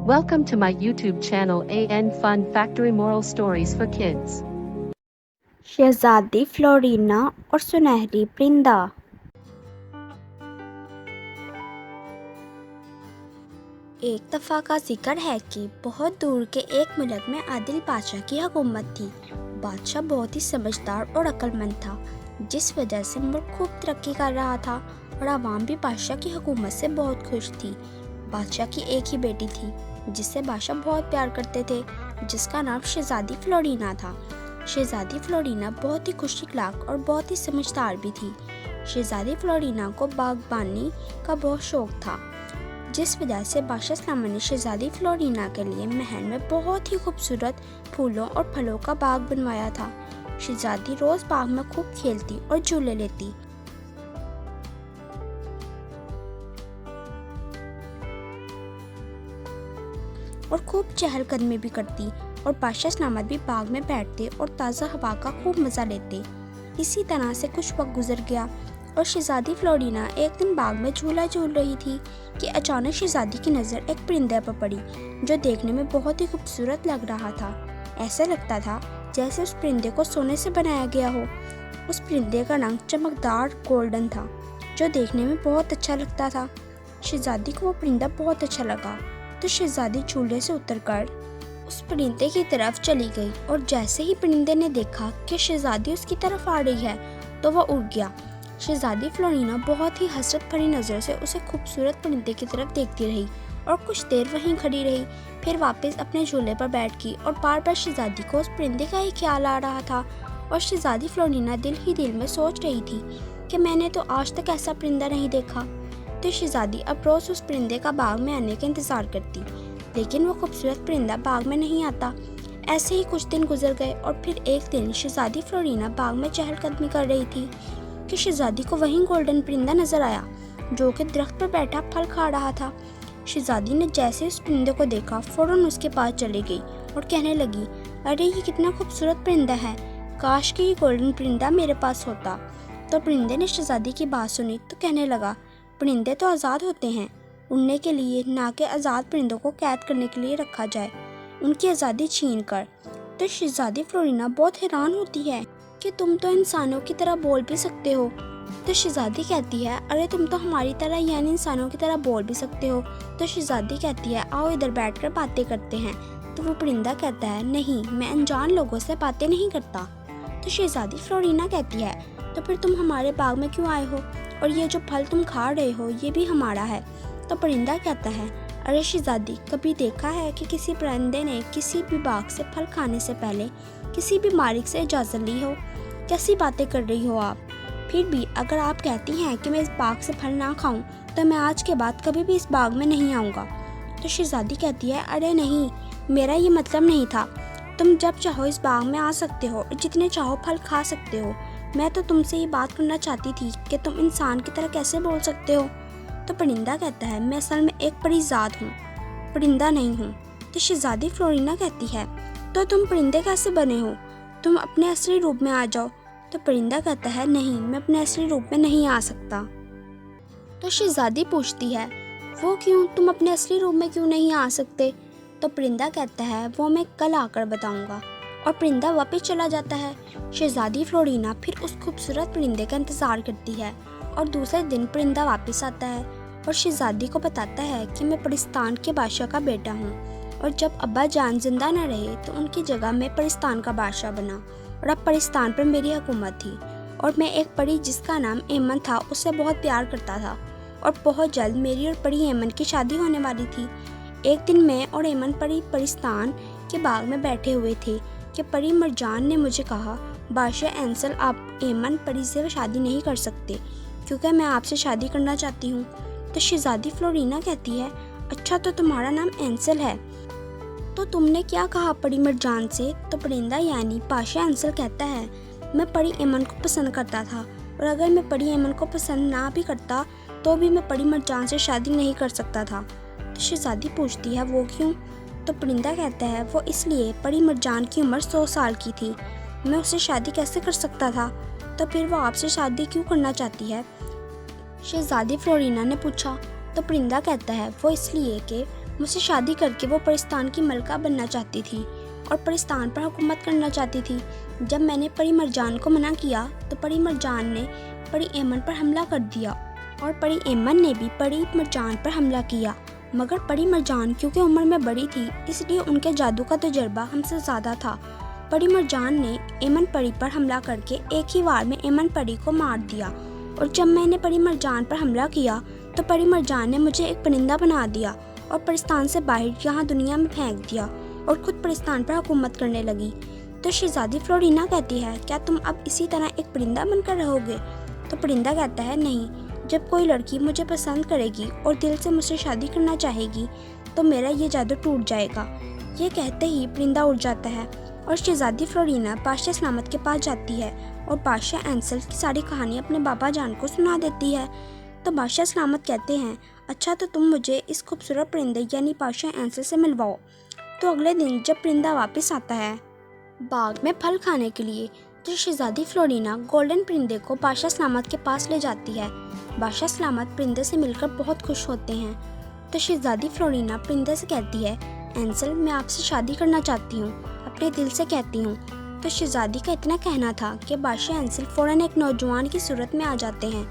Welcome to my YouTube channel AN Fun Factory Moral Stories for Kids. Shahzadi Florina और सुनहरी परिंदा। एक दफ़ा का जिक्र है कि बहुत दूर के एक मुल्क में आदिल बादशाह की हुकूमत थी। बादशाह बहुत ही समझदार और अक्लमंद था, जिस वजह से मुल्क खूब तरक्की कर रहा था और आवाम भी बादशाह की हुकूमत से बहुत खुश थी। बादशाह की एक ही बेटी थी जिससे बादशाह बहुत प्यार करते थे, जिसका नाम शहजादी फ्लोरिना था। शहजादी फ्लोरिना बहुत ही खुश अखलाक और बहुत ही समझदार भी थी। शहजादी फ्लोरिना को बागबानी का बहुत शौक था, जिस वजह से बादशाह सलामत ने शहजादी फ्लोरिना के लिए महल में बहुत ही खूबसूरत फूलों और फलों का बाग बनवाया था। शहजादी रोज बाग में खूब खेलती और झूले लेती। और खूब चहलकदमी भी करती और बादशाह सलामत भी बाग में बैठते और ताज़ा हवा का खूब मज़ा लेते। इसी तरह से कुछ वक्त गुजर गया और शहजादी फ्लोरिना एक दिन बाग में झूला झूल रही थी कि अचानक शहजादी की नज़र एक परिंदे पर पड़ी, जो देखने में बहुत ही खूबसूरत लग रहा था। ऐसा लगता था जैसे उस परिंदे को सोने से बनाया गया हो। उस परिंदे का रंग चमकदार गोल्डन था, जो देखने में बहुत अच्छा लगता था। शहजादी को वो परिंदा बहुत अच्छा लगा, तो शहजादी झूले से उतरकर उस परिंदे की तरफ चली गई और जैसे ही परिंदे ने देखा कि शहजादी उसकी तरफ आ रही है, तो वह उड़ गया। शहजादी फ्लोरिना बहुत ही हसरत भरी नज़र से उसे खूबसूरत परिंदे की तरफ देखती रही और कुछ देर वहीं खड़ी रही। फिर वापस अपने झूले पर बैठ गई और बार बार शहजादी को उस परिंदे का ही ख्याल आ रहा था। और शहजादी फ्लोरिना दिल ही दिल में सोच रही थी कि मैंने तो आज तक ऐसा परिंदा नहीं देखा। तो शहजादी अब रोज़ उस परिंदे का बाग में आने का इंतज़ार करती, लेकिन वो खूबसूरत परिंदा बाग में नहीं आता। ऐसे ही कुछ दिन गुजर गए और फिर एक दिन शहजादी फ्लोरिना बाग में चहलकदमी कर रही थी कि शहजादी को वहीं गोल्डन परिंदा नजर आया, जो कि दरख्त पर बैठा फल खा रहा था। शहजादी ने जैसे उस परिंदे को देखा, फौरन उसके पास चली गई और कहने लगी, अरे ये कितना खूबसूरत परिंदा है, काश कि ये गोल्डन परिंदा मेरे पास होता। तो परिंदे ने शहजादी की बात सुनी तो कहने लगा, परिंदे तो आज़ाद होते हैं उड़ने के लिए, ना कि आज़ाद परिंदों को कैद करने के लिए रखा जाए, उनकी आज़ादी छीन कर। तो शहजादी फ्लोरिना बहुत हैरान होती है कि तुम तो इंसानों की तरह बोल भी सकते हो। तो शहजादी कहती है, अरे तुम तो हमारी तरह यानी इंसानों की तरह बोल भी सकते हो। तो शहजादी कहती है, आओ इधर बैठकर बातें करते हैं। तो वो परिंदा कहता है, नहीं, मैं अनजान लोगों से बातें नहीं करता। तो शहजादी फ्लोरिना कहती है, तो फिर तुम हमारे बाग में क्यों आए हो, और ये जो फल तुम खा रहे हो ये भी हमारा है। तो परिंदा कहता है, अरे शहजादी, कभी देखा है कि किसी परिंदे ने किसी भी बाग से फल खाने से पहले किसी भी मालिक से इजाज़त ली हो? कैसी बातें कर रही हो आप। फिर भी अगर आप कहती हैं कि मैं इस बाग से फल ना खाऊं, तो मैं आज के बाद कभी भी इस बाग में नहीं आऊँगा। तो शहजादी कहती है, अरे नहीं, मेरा ये मतलब नहीं था। तुम जब चाहो इस बाग में आ सकते हो और जितने चाहो फल खा सकते हो। मैं तो तुमसे ये बात करना चाहती थी कि तुम इंसान की तरह कैसे बोल सकते हो। तो परिंदा कहता है, मैं असल में एक परी ज़ात हूँ, परिंदा नहीं हूँ। तो शहजादी फ्लोरिना कहती है, तो तुम परिंदे कैसे बने हो, तुम अपने असली रूप में आ जाओ। तो परिंदा कहता है, नहीं, मैं अपने असली रूप में नहीं आ सकता। तो शहजादी पूछती है, वो क्यों, तुम अपने असली रूप में क्यों नहीं आ सकते। तो परिंदा कहता है, वो मैं कल आकर बताऊंगा। और परिंदा वापस चला जाता है। शहजादी फ्लोरिना फिर उस खूबसूरत परिंदे का इंतज़ार करती है और दूसरे दिन परिंदा वापस आता है और शहजादी को बताता है कि मैं परिस्तान के बादशाह का बेटा हूँ, और जब अब्बा जान जिंदा न रहे तो उनकी जगह मैं परिस्तान का बादशाह बना और अब परिस्तान पर मेरी हुकूमत थी। और मैं एक परी जिसका नाम एमन था उससे बहुत प्यार करता था, और बहुत जल्द मेरी और परी एमन की शादी होने वाली थी। एक दिन मैं और एमन परी परिस्तान के बाग में बैठे हुए थे कि परी मरजान ने मुझे कहा, बादशाह एंसल, आप एमन परी से शादी नहीं कर सकते क्योंकि मैं आपसे शादी करना चाहती हूँ। तो शहजादी फ्लोरिना कहती है, अच्छा, तो तुम्हारा नाम एंसल है, तो तुमने क्या कहा परी मरजान से। तो परिंदा यानी बादशाह एंसल कहता है, मैं परी एमन को पसंद करता था, और अगर मैं परी एमन को पसंद ना भी करता तो भी मैं परी मरजान से शादी नहीं कर सकता था। तो शहजादी पूछती है, वो क्यों। तो परिंदा कहता है, वो इसलिए, परी मरजान की उम्र 100 साल की थी, मैं उससे शादी कैसे कर सकता था। तो फिर वो आपसे शादी क्यों करना चाहती है, शहजादी फ्लोरिना ने पूछा। तो परिंदा कहता है, वो इसलिए कि मुझसे शादी करके वो परिस्तान की मलका बनना चाहती थी और परिस्तान पर हुकूमत करना चाहती थी। जब मैंने परी मरजान को मना किया तो परी मरजान ने परी एमन पर हमला कर दिया और परी एमन ने भी परी मरजान पर हमला किया। मगर परी मरजान क्योंकि उम्र में बड़ी थी, इसलिए उनके जादू का तजुर्बा हमसे ज़्यादा था। परी मरजान ने एमन परी पर हमला करके एक ही वार में एमन परी को मार दिया और जब मैंने परी मरजान पर हमला किया तो परी मरजान ने मुझे एक परिंदा बना दिया और परिस्तान से बाहर यहाँ दुनिया में फेंक दिया और खुद परिस्तान पर हुकूमत करने लगी। तो शहजादी फ्लोरिना कहती है, क्या तुम अब इसी तरह एक परिंदा बनकर रहोगे? तो परिंदा कहता है, नहीं, जब कोई लड़की मुझे पसंद करेगी और दिल से मुझसे शादी करना चाहेगी तो मेरा ये जादू टूट जाएगा। ये कहते ही परिंदा उड़ जाता है और शहजादी फ्लोरिना बादशाह सलामत के पास जाती है और बादशाह एंसल की सारी कहानी अपने बाबा जान को सुना देती है। तो बादशाह सलामत कहते हैं, अच्छा तो तुम मुझे इस खूबसूरत परिंदे यानी बादशाह एंसल से मिलवाओ। तो अगले दिन जब परिंदा वापस आता है बाग में फल खाने के लिए तो शहजादी फ्लोरिना गोल्डन परिंदे को बादशाह सलामत के पास ले जाती है। बादशाह सलामत परिंदे से मिलकर बहुत खुश होते हैं। तो शहजादी फ्लोरिना परिंदे से कहती है, एंसल मैं आपसे शादी करना चाहती हूँ, अपने दिल से कहती हूँ। तो शहजादी का इतना कहना था कि बादशाह एंसल फ़ौरन एक नौजवान की सूरत में आ जाते हैं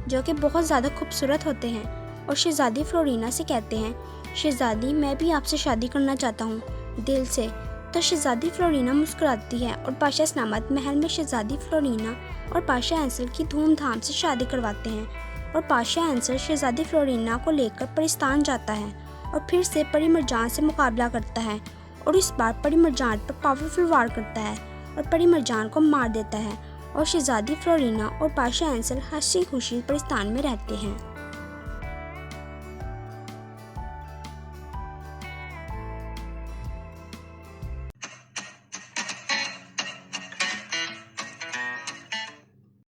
जो कि बहुत ज़्यादा खूबसूरत होते हैं और शहजादी फ्लोरिना से कहते हैं, शहजादी मैं भी आपसे शादी करना चाहता हूँ दिल से। तो शहजादी फ्लोरिना मुस्कुराती है और बादशाह सलामत महल में शहजादी फ्लोरिना और बादशाह एंसल की धूमधाम से शादी करवाते हैं और बादशाह एंसल शहजादी फ्लोरिना को लेकर परिस्तान जाता है और फिर से परी मरजान से मुकाबला करता है और इस बार परी मरजान पर पावरफुल वार करता है और परी मरजान को मार देता है और शहजादी फ्लोरिना और बादशाह एंसल हंसी खुशी परिस्तान में रहते हैं।